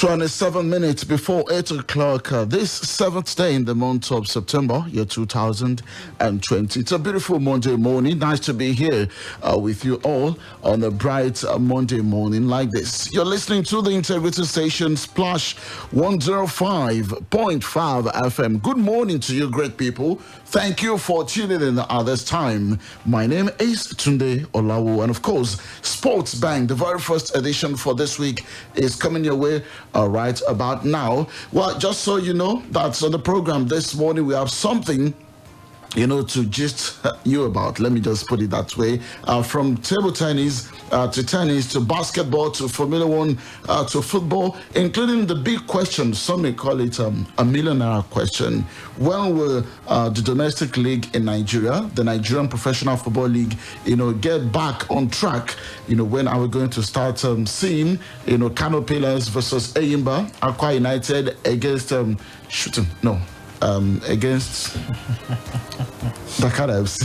27 minutes before 8 o'clock, this 7th day in the month of September, year 2020. It's a beautiful Monday morning. Nice to be here with you all on a bright Monday morning like this. You're listening to the Integrity Station Splash 105.5 FM. Good morning to you, great people. Thank you for tuning in at this time. My name is Tunde Olawuwo, and of course, Sports Bang, the very first edition for this week, is coming your way right about now. Well, just so you know, that's on the program this morning. We have something to gist you about. Let me just put it that way. From table tennis to tennis to basketball to Formula One to football, including the big question, some may call it a millionaire question. When will the domestic league in Nigeria, the Nigerian Professional Football League, get back on track? When are we going to start seeing, Kano Pillars versus Eyimba, Akwa United against against Dakar FC.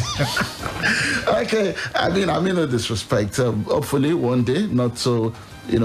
Okay, I mean no disrespect. Hopefully one day, not so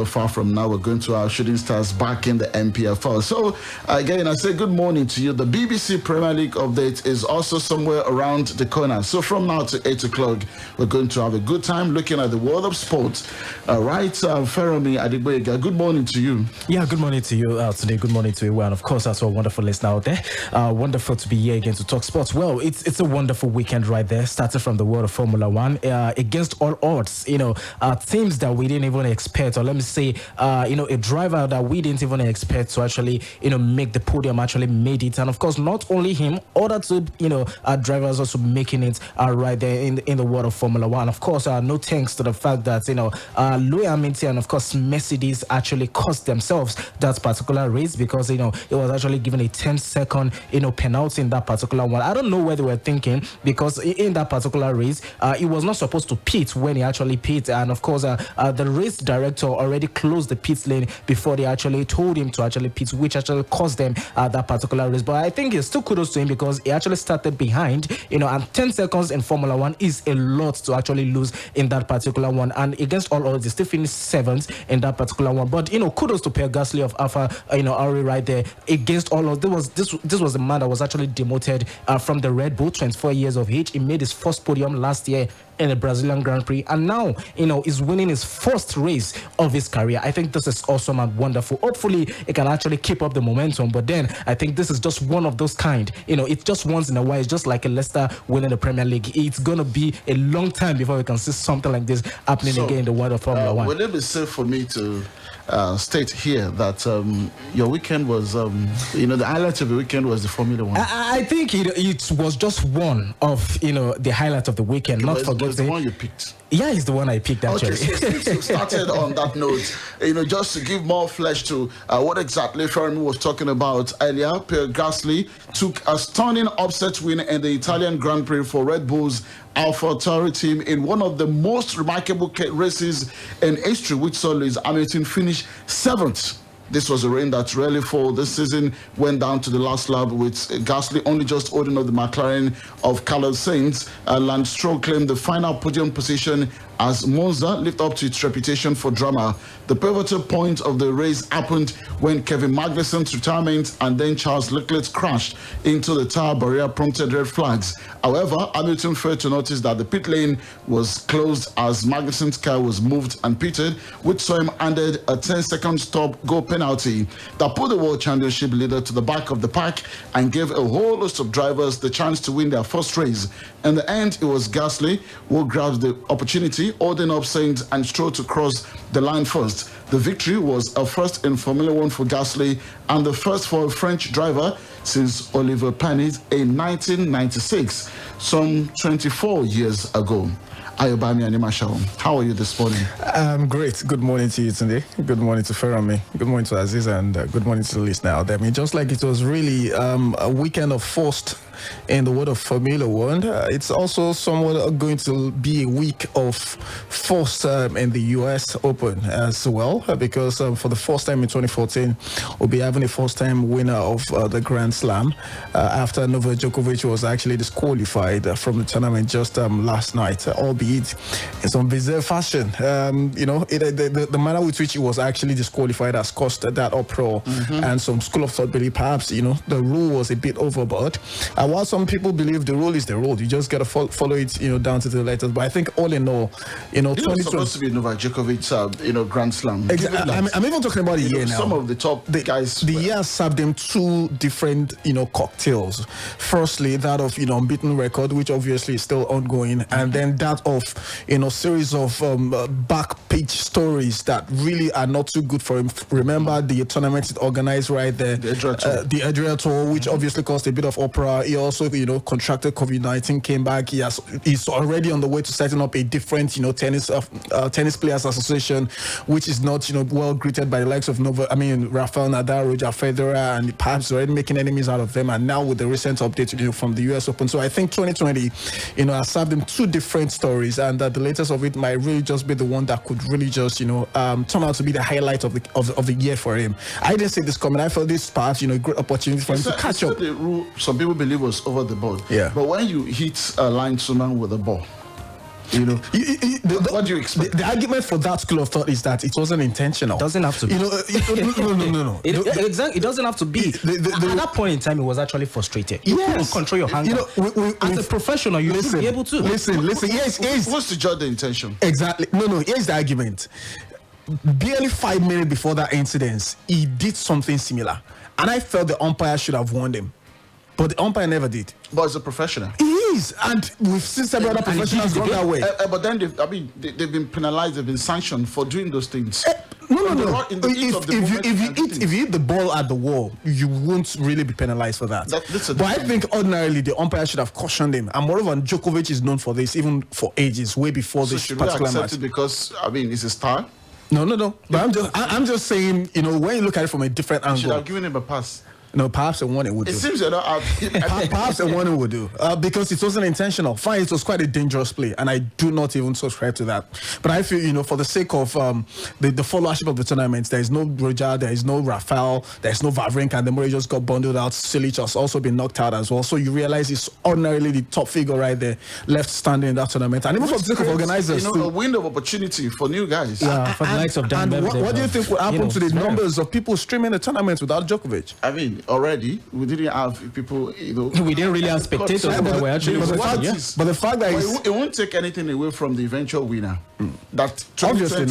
far from now, we're going to our Shooting Stars back in the MPFL. So again, I say good morning to you. The BBC Premier League update is also somewhere around the corner. So from now to 8 o'clock, we're going to have a good time looking at the world of sports. Right, Feromi Adigboyega, good morning to you. Yeah, good morning to you today. Good morning to you. And of course, that's a wonderful listener out there. Wonderful to be here again to talk sports. Well, it's a wonderful weekend right there, starting from the world of Formula One. Against all odds, teams that we didn't even expect, or let me say, a driver that we didn't even expect to actually, make the podium, actually made it. And of course, not only him, other two, drivers also making it right there in the world of Formula One. Of course, no thanks to the fact that, Louis Hamilton and of course Mercedes actually cost themselves that particular race because, it was actually given a 10-second, penalty in that particular one. I don't know where they were thinking because in that particular race, he was not supposed to pit when he actually pit. And of course, the race director already closed the pit lane before they actually told him to actually pit, which actually cost them that particular race. But I think it's still kudos to him because he actually started behind, and 10 seconds in Formula One is a lot to actually lose in that particular one. And against all odds, he still finished 7th in that particular one. But, kudos to Pierre Gasly of Alpha, Auri right there. Against all odds, this was a man that was actually demoted from the Red Bull, 24 years of age. He made his first podium last year in the Brazilian Grand Prix, and now is winning his first race of his career. I think this is awesome and wonderful. Hopefully it can actually keep up the momentum, but then I think this is just one of those kind, it's just once in a while. It's just like a Leicester winning the Premier League. It's gonna be a long time before we can see something like this happening again in the world of Formula One. Will it be safe for me to state here that your weekend was, the highlight of the weekend was the Formula One? I think it was just one of, the highlight of the weekend. Not forgetting the one you picked. Yeah, it's the one I picked actually. Okay, so started on that note, just to give more flesh to what exactly Fermi was talking about earlier. Pierre Gasly took a stunning upset win in the Italian Grand Prix for Red Bull's AlphaTauri team in one of the most remarkable races in history, which saw Lewis Hamilton finish 7th. This was a rain that rarely fall this season, went down to the last lap with Gasly only just holding up the McLaren of Carlos Sainz. Lance Stroll claimed the final podium position as Monza lived up to its reputation for drama. The pivotal point of the race happened when Kevin Magnussen's retirement and then Charles Leclerc's crash into the tire barrier prompted red flags. However, Hamilton failed to notice that the pit lane was closed as Magnussen's car was moved and pitted, which saw him handed a 10-second stop-go penalty that put the World Championship leader to the back of the pack and gave a whole host of drivers the chance to win their first race. In the end, it was Gasly who grabbed the opportunity, holding up Sainz and Stroll to cross the line first. The victory was a first in Formula One for Gasly and the first for a French driver since Oliver Panis in 1996, some 24 years ago. Ayobami Animashao, how are you this morning? Great. Good morning to you today. Good morning to Ferami. Good morning to Aziz, and good morning to the listener out there. I mean, just like it was really a weekend of first in the world of Formula One, it's also somewhat going to be a week of first in the US Open as well, because for the first time in 2014, we'll be having a first-time winner of the Grand Slam after Novak Djokovic was actually disqualified from the tournament just last night, albeit it in some bizarre fashion. The manner with which he was actually disqualified has caused that uproar, and some school of thought believe perhaps the rule was a bit overboard. While some people believe the rule is the rule, you just got to follow it down to the letters. But I think all in all, 2020 supposed to be Novak Djokovic, Grand Slam. Exactly. I'm even talking about the year now. Some of the top guys. The year served them two different cocktails. Firstly, that of unbeaten record, which obviously is still ongoing, and then that of series of back page stories that really are not too good for him. Remember the tournament organized right there, the Adria Tour, which obviously caused a bit of uproar. He also contracted COVID-19, came back. He's already on the way to setting up a different tennis players association, which is not well greeted by the likes of Rafael Nadal, Roger Federer, and perhaps already making enemies out of them. And now with the recent update from the US Open, so I think 2020 has served them two different stories, and the latest of it might really just be the one that could really just turn out to be the highlight of the year for him. I didn't see this coming. I felt this part a great opportunity for him to catch up. The rule some people believe was over the board. Yeah. But when you hit a linesman with a ball, what do you expect? The argument for that school of thought is that it wasn't intentional. Doesn't have to be. No. Exactly. It doesn't have to be. At that point in time, it was actually frustrated. You couldn't control your anger. As a professional, you should be able to. Listen. Yes. What's to judge the intention? Exactly. No. Here's the argument. Barely 5 minutes before that incident, he did something similar, and I felt the umpire should have warned him, but the umpire never did. But as a professional, he is, and we've seen several other professionals go that way. But then they've been penalized, they've been sanctioned for doing those things. No. If you hit the ball at the wall, you won't really be penalized for that. But I think ordinarily the umpire should have cautioned him. And moreover, Djokovic is known for this, even for ages, way before this particular match. It because it's a star. No. But I'm just saying, when you look at it from a different angle, should have given him a pass. No, perhaps a warning would do. It seems you're not out. Perhaps a warning would do. Because it wasn't intentional. Fine, it was quite a dangerous play, and I do not even subscribe to that. But I feel, for the sake of the followership of the tournament, there is no Roger, there is no Rafael, there is no Wawrinka, and the Murray just got bundled out. Silic has also been knocked out as well. So you realize it's ordinarily the top figure right there left standing in that tournament. And even for the sake of organizers, a window of opportunity for new guys. Yeah, for the likes of Dan. And what do you think will happen to the numbers of people streaming the tournament without Djokovic? Already we didn't have people, we didn't really have spectators that were actually but the fact that it won't take anything away from the eventual winner. That obviously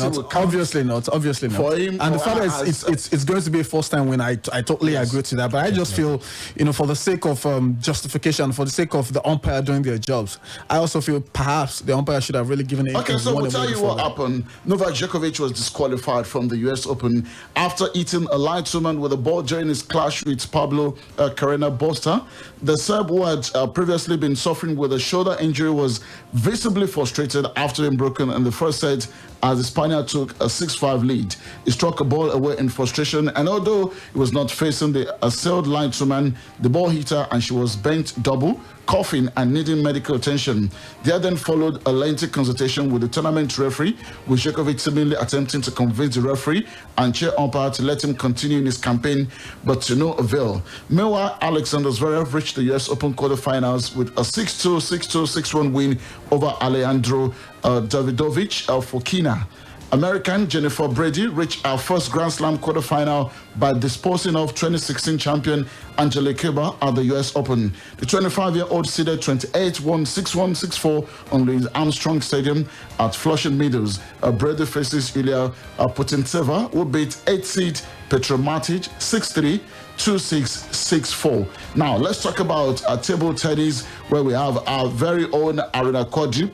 not for him. And the fact that it's going to be a first time win, I totally agree to that. But I just feel, for the sake of justification, for the sake of the umpire doing their jobs, I also feel perhaps the umpire should have really given it. Okay, so we'll tell you what happened. Novak Djokovic was disqualified from the US Open after hitting a linesman with a ball during his clash with Pablo Carreno Busta. The Serb, who had previously been suffering with a shoulder injury, was visibly frustrated after being broken in the first set as the Spaniard took a 6-5 lead. He struck a ball away in frustration, and although he was not facing the assailed lineswoman, the ball hit her and she was bent double, coughing and needing medical attention. There then followed a lengthy consultation with the tournament referee, with Djokovic seemingly attempting to convince the referee and chair umpire to let him continue in his campaign, but to no avail. Meanwhile, Alexander Zverev reached the US Open quarterfinals with a 6-2, 6-2, 6-1 win over Alejandro Davidovich Fokina. American Jennifer Brady reached her first Grand Slam quarterfinal by disposing of 2016 champion Angelique Kerber at the US Open. The 25-year-old seeded 28 won 6-1, 6-4 on Louis Armstrong Stadium at Flushing Meadows. Brady faces Yulia Putintseva, who beat 8th seed Petra Martic 6-3, 2-6, 6-4. Now, let's talk about table tennis, where we have our very own Aruna Kodji.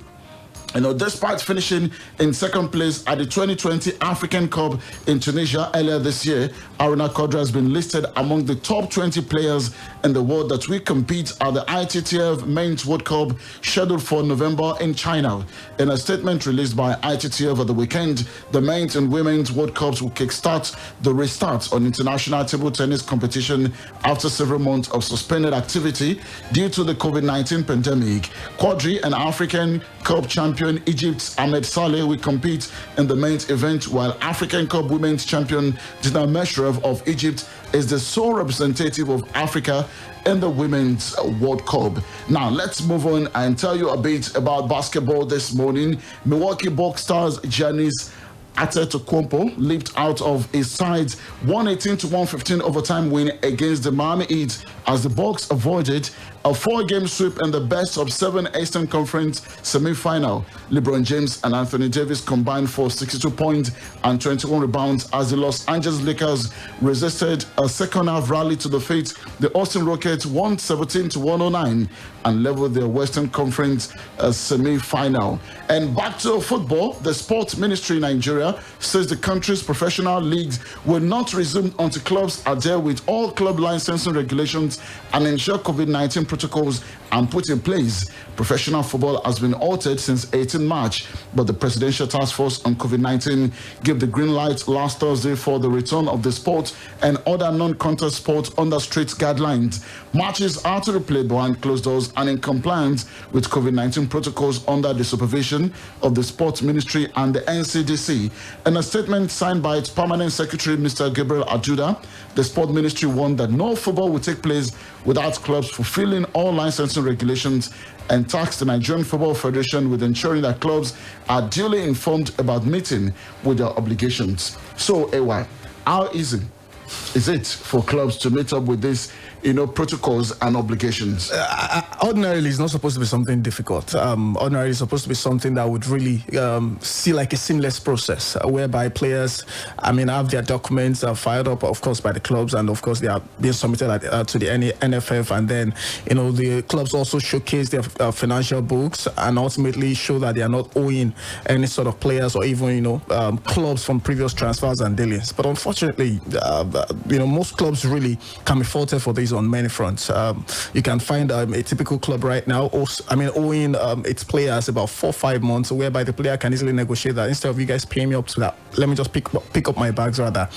Despite finishing in second place at the 2020 African Cup in Tunisia earlier this year, Aruna Kodji has been listed among the top 20 players in the world that will compete at the ITTF Men's World Cup scheduled for November in China. In a statement released by ITTF over the weekend, the Men's and Women's World Cups will kickstart the restart on international table tennis competition after several months of suspended activity due to the COVID-19 pandemic. Kodji, an African Cup champion champion Egypt's Ahmed Saleh will compete in the men's event, while African Cup women's champion Dina Meshrov of Egypt is the sole representative of Africa in the Women's World Cup. Now, let's move on and tell you a bit about basketball this morning. Milwaukee Bucks stars Giannis Antetokounmpo leaped out of his side's 118-115 overtime win against the Miami Heat as the Bucks avoided a 4-game sweep in the best of 7 Eastern Conference semi-final. LeBron James and Anthony Davis combined for 62 points and 21 rebounds as the Los Angeles Lakers resisted a second-half rally to defeat the Austin Rockets 117-109 and leveled their Western Conference semi-final. And back to football, the Sports Ministry in Nigeria says the country's professional leagues will not resume until clubs adhere with all club licensing regulations and ensure COVID-19 protocols and put in place. Professional football has been altered since 18 March, but the Presidential Task Force on COVID-19 gave the green light last Thursday for the return of the sport and other non-contact sports under strict guidelines. Matches are to be played behind closed doors and in compliance with COVID-19 protocols under the supervision of the Sports Ministry and the NCDC. In a statement signed by its Permanent Secretary, Mr. Gabriel Ajuda, the Sport Ministry warned that no football will take place without clubs fulfilling all licensing regulations and tasked the Nigerian Football Federation with ensuring that clubs are duly informed about meeting with their obligations. So, AY, how easy is it for clubs to meet up with this, protocols and obligations? Ordinarily, it's not supposed to be something difficult. Ordinarily, it's supposed to be something that would really see like a seamless process whereby players, have their documents filed up, of course, by the clubs, and of course, they are being submitted to the NFF, and then, the clubs also showcase their financial books and ultimately show that they are not owing any sort of players or even, clubs from previous transfers and dealings. But unfortunately, most clubs really can be faulted for this on many fronts. You can find a typical club right now, owing its players about 4 or 5 months, whereby the player can easily negotiate that instead of you guys paying me up to that, let me just pick up my bags rather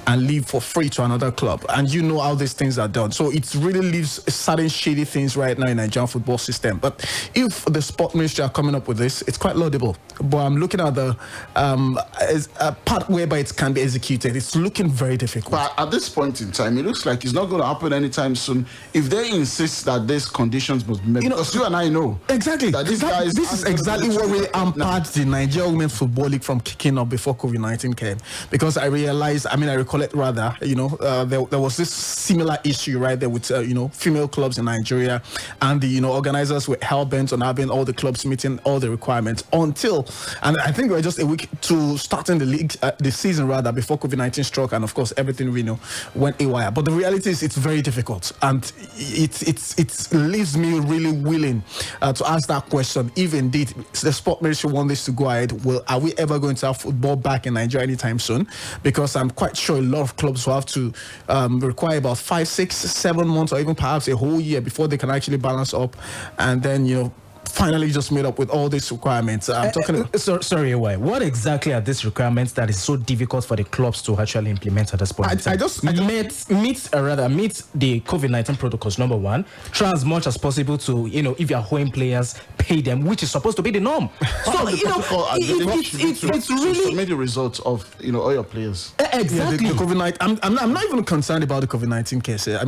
and leave for free to another club. And you know how these things are done. So it really leaves certain shady things right now in the Nigerian football system. But if the Sport Ministry are coming up with this, it's quite laudable. But I'm looking at the part whereby it can be executed. It's looking very difficult. But at this point in time, it looks like it's not going to happen anytime soon if they insist that these conditions must be met. Because you and I know exactly that these guys. This is exactly what really hampered the Nigerian Women's Football League from kicking off before COVID-19 came. Because I realized, I recollect rather, there was this similar issue right there with female clubs in Nigeria, and the organizers were hell bent on having all the clubs meeting all the requirements and I think we were just a week to starting the league, the season rather, before COVID-19 struck, and of course everything we know went awry. But the reality is it's very difficult, and it leaves me really willing to ask that question. If indeed the Sport Ministry want this to go ahead, are we ever going to have football back in Nigeria anytime soon? Because I'm quite sure a lot of clubs will have to require about 5, 6, 7 months or even perhaps a whole year before they can actually balance up, and then finally just made up with all these requirements. I'm talking about... Sorry, what exactly are these requirements that is so difficult for the clubs to actually implement at this point? I just meet the COVID-19 protocols, number one. Try as much as possible to, if you're owing players, pay them, which is supposed to be the norm. So, it's really... submit the results of, all your players. Exactly. Yeah, the COVID-19... I'm not even concerned about the COVID-19 case. You're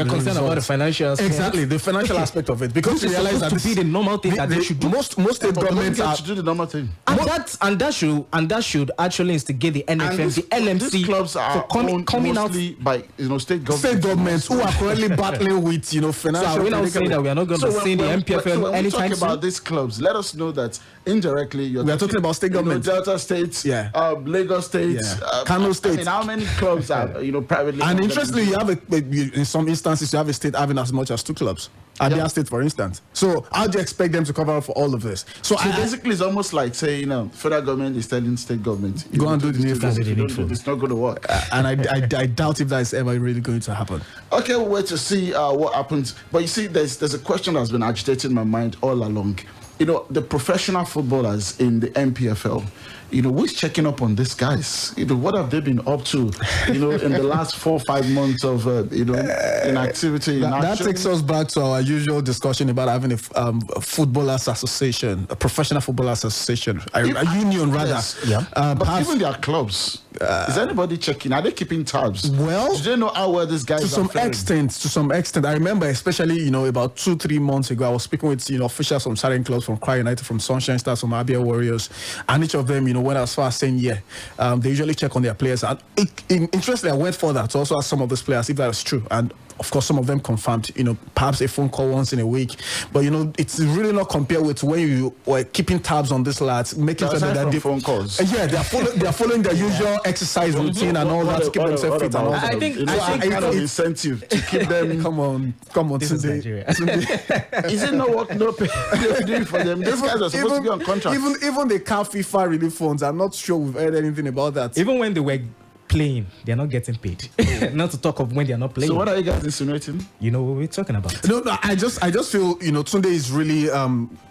concerned about the financial aspect. Exactly, the financial aspect of it. Because you realize that to be the normal thing that they should do. Most state governments are to do the normal thing, and that should actually instigate the NFM, the LMC. These clubs are coming out by state governments who are currently battling with financial. So we're not saying that we are not going to see the MPFL anytime soon. When we talk about these clubs, let us know that indirectly we are talking about state governments, Delta states, Lagos states, Kano states. How many clubs are privately? And interestingly, you have in some instances you have a state having as much as 2 clubs. Abia State, for instance. So how do you expect them to cover up for all of this? So basically, it's almost like saying, federal government is telling state government, go and do the needful. It's not going to work. And I doubt if that is ever really going to happen. Okay, we'll wait to see what happens. But you see, there's a question that's been agitating my mind all along. The professional footballers in the MPFL, who's checking up on these guys? What have they been up to, in the last 4 or 5 months of, inactivity? That takes us back to our usual discussion about having a footballers association, a professional footballers association, a union rather. Yes. But even their clubs, is anybody checking? Are they keeping tabs? Well, do they know how well these guys to some extent. I remember, especially about 2-3 months ago, I was speaking with officials from certain clubs, from Cry United, from Sunshine Stars, from Abia Warriors, and each of them went as far as saying they usually check on their players. And interestingly, I went further to also ask some of those players if that is true, and of course, some of them confirmed, perhaps a phone call once in a week. But, it's really not compared with when you were keeping tabs on these lads, making sure that they're phone calls. They're following their usual exercise routine and all that to keep themselves fit. And all that. I think kind of incentive to keep them. Come on, this is Nigeria. Is it no work, no pay doing for them? These guys are supposed to be on contract. Even the CAF FIFA relief funds, I'm not sure we've heard anything about that. Even when they were playing, they're not getting paid. Not to talk of when they're not playing. So what are you guys insinuating? You know what we're talking about. No, I just feel Tunde is really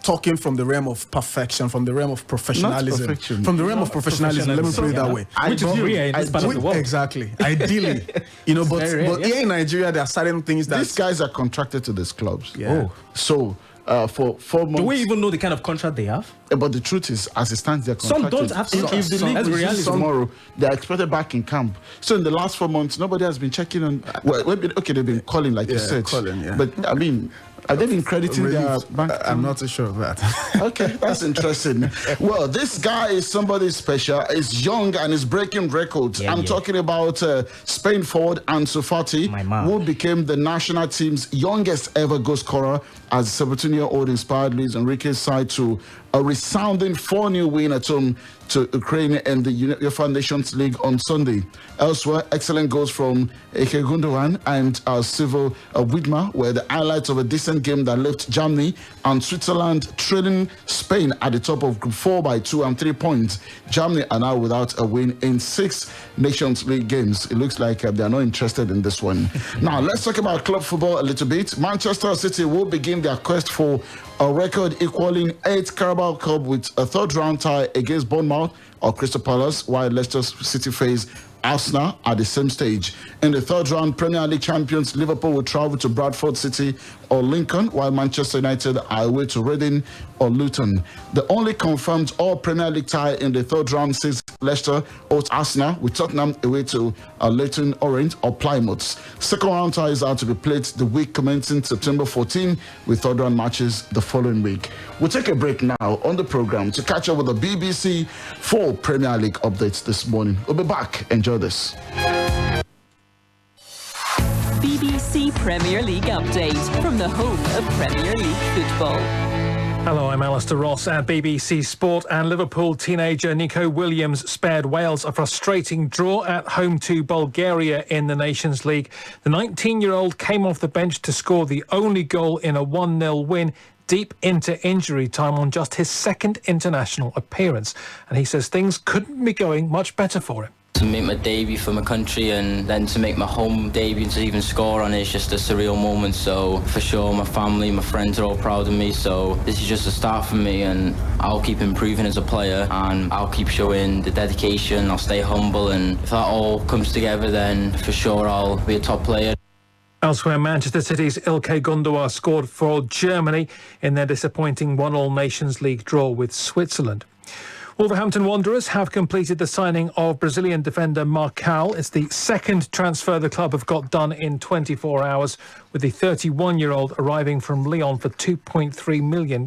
talking from the realm of perfection, from the realm of professionalism. Not perfection. From the realm of professionalism. Let me put it that way. Which is rare in this part of the world. Exactly. Ideally. But here in Nigeria there are certain things that these guys are contracted to these clubs. Yeah. So for 4 months. Do we even know the kind of contract they have? But the truth is, as it stands, they're contracted. Some don't have some. If the league That's reality. tomorrow, they're expected back in camp. So in the last 4 months, nobody has been checking on. Well, they've been calling, like you said. But I mean, have they been crediting their bank? I'm not too sure of that. Okay, that's interesting. Well, this guy is somebody special. He's young and is breaking records. I'm talking about Spain forward Ansu Fati, who became the national team's youngest ever goal scorer as 17-year-old inspired Luis Enrique's side to a resounding 4-0 win at home to Ukraine in the UEFA Nations League on Sunday. Elsewhere, excellent goals from Eke Gundogan and Silvo Widmer were the highlights of a decent game that left Germany and Switzerland trailing Spain at the top of Group 4 by 2 and 3 points. Germany are now without a win in 6 Nations League games. It looks like they're not interested in this one. Now, let's talk about club football a little bit. Manchester City will begin their quest for a record equaling 8 Carabao Cup with a third-round tie against Bournemouth or Crystal Palace, while Leicester City face Arsenal at the same stage. In the third round, Premier League champions Liverpool will travel to Bradford City or Lincoln, while Manchester United are away to Reading or Luton. The only confirmed all Premier League tie in the third round sees Leicester host Arsenal, with Tottenham away to Leyton Orient or Plymouth. Second round ties are to be played the week commencing September 14, with third round matches the following week. We'll take a break now on the program to catch up with the BBC 4 Premier League updates this morning. We'll be back. Enjoy this. BBC Premier League update from the home of Premier League football. Hello, I'm Alistair Ross at BBC Sport, and Liverpool teenager Nico Williams spared Wales a frustrating draw at home to Bulgaria in the Nations League. The 19-year-old came off the bench to score the only goal in a 1-0 win deep into injury time on just his second international appearance. And he says things couldn't be going much better for him. To make my debut for my country and then to make my home debut and to even score on it is just a surreal moment. So for sure, my family, my friends are all proud of me. So this is just a start for me, and I'll keep improving as a player and I'll keep showing the dedication. I'll stay humble, and if that all comes together, then for sure I'll be a top player. Elsewhere, Manchester City's Ilkay Gundogan scored for Germany in their disappointing 1-1 Nations League draw with Switzerland. Wolverhampton Wanderers have completed the signing of Brazilian defender Marçal. It's the second transfer the club have got done in 24 hours, with the 31-year-old arriving from Lyon for $2.3 million.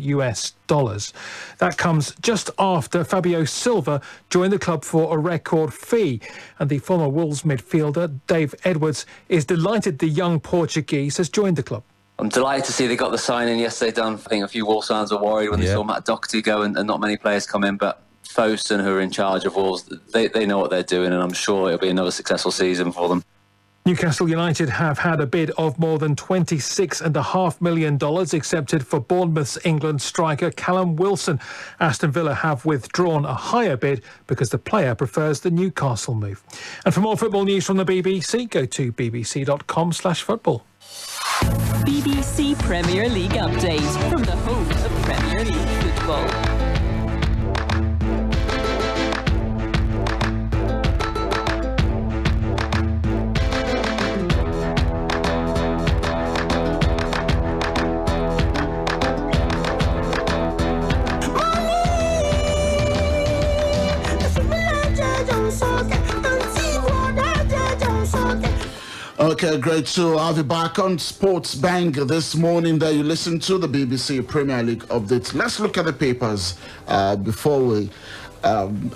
That comes just after Fabio Silva joined the club for a record fee. And the former Wolves midfielder, Dave Edwards, is delighted the young Portuguese has joined the club. I'm delighted to see they got the sign-in yesterday done. I think a few Wolves fans were worried when they saw Matt Doherty go and not many players come in, but Fosun, who are in charge of Wolves, they know what they're doing, and I'm sure it'll be another successful season for them. Newcastle United have had a bid of more than $26.5 million accepted for Bournemouth's England striker Callum Wilson. Aston Villa have withdrawn a higher bid because the player prefers the Newcastle move. And for more football news from the BBC, go to bbc.com/football. BBC Premier League update from the home of Premier League football. Okay, great to have you back on Sports Bang this morning. There you listen to the BBC Premier League update. Let's look at the papers before we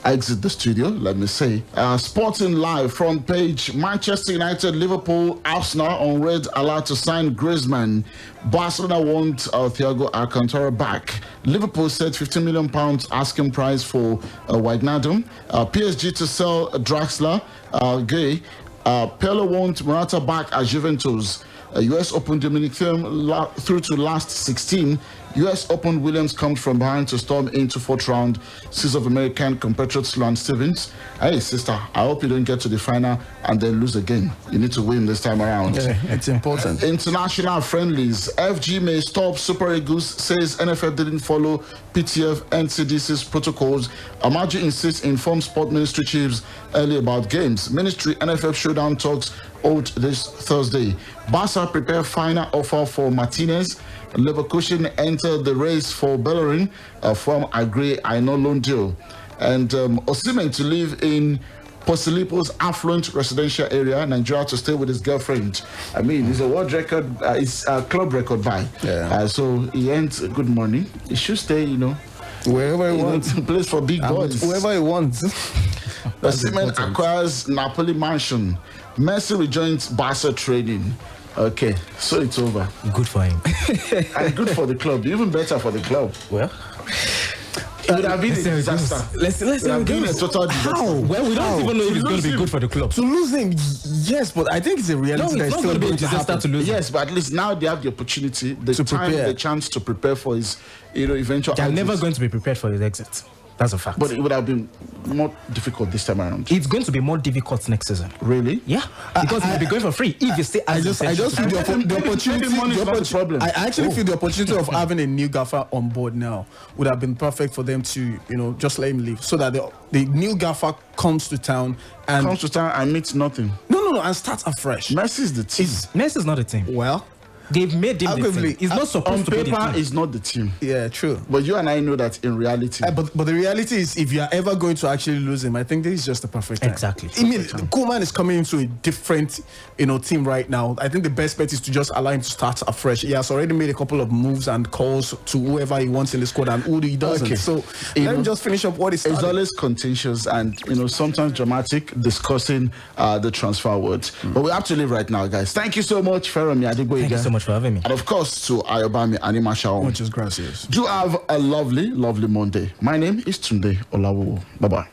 exit the studio, let me say. Sporting Live, front page, Manchester United, Liverpool, Arsenal on red alert to sign Griezmann. Barcelona want Thiago Alcantara back. Liverpool said £15 million asking price for Wijnaldum. PSG to sell Draxler, Gay. Pirlo wants Morata back at Juventus. US Open Dominic Thiem through to last 16. US Open Williams comes from behind to storm into fourth round. Seas of American compatriot Sloane Stephens. Hey, sister, I hope you don't get to the final and then lose again. You need to win this time around. Yeah, it's important. International friendlies. FG may stop Super Eagles, says NFF didn't follow PTF NCDC's protocols. Amaju insists inform sport ministry chiefs early about games. Ministry NFF showdown talks hold this Thursday. Barca prepare final offer for Martinez. Leverkusen enter the race for Bellerin from agree I know loan deal. And Osimhen to live in Posilipo's affluent residential area, Nigeria, to stay with his girlfriend. I mean, it's a world record, it's a club record buy. Yeah. So he earns good money. He should stay, wherever he wants. Place for big boys. Whoever he wants. Osimhen acquires Napoli mansion. Messi rejoins Barca trading. Okay, so it's over. Good for him. And good for the club. Even better for the club. Well, it would have been a disaster. Let's a total disaster. How? Well, we don't even know if it's going to be good for the club. To lose him, yes, but I think it's a reality that it's it's not still going to be a going to disaster happen. to lose. Yes, but at least now they have the opportunity, the chance to prepare for his, eventual. They're exit. never going to be prepared for his exit. That's a fact. But it would have been more difficult this time around. It's going to be more difficult next season. Really? Yeah, because you'll be going for free if you stay. I just feel the opportunity. I actually feel the opportunity of having a new gaffer on board now would have been perfect for them to, just let him leave, so that the new gaffer comes to town and meets nothing. No, and starts afresh. Messi's the team. Messi's not the team. Well, they've made him the team. He's not supposed to be the team. On paper, is not the team. Yeah, true. But you and I know that in reality. But the reality is, if you are ever going to actually lose him, I think this is just the perfect time. Exactly. I mean, Koeman is coming into a different, team right now. I think the best bet is to just allow him to start afresh. He has already made a couple of moves and calls to whoever he wants in the squad and who he doesn't. Okay. So let him just finish up what he started. It's always contentious and sometimes dramatic discussing the transfer words. But we have to leave right now, guys. Thank you so much, Feromi Adigboyega. Thank you so much for having me. And of course, to Ayobami Animashaon. Muchas gracias. Do have a lovely, lovely Monday. My name is Tunde Olawuwo. Bye-bye.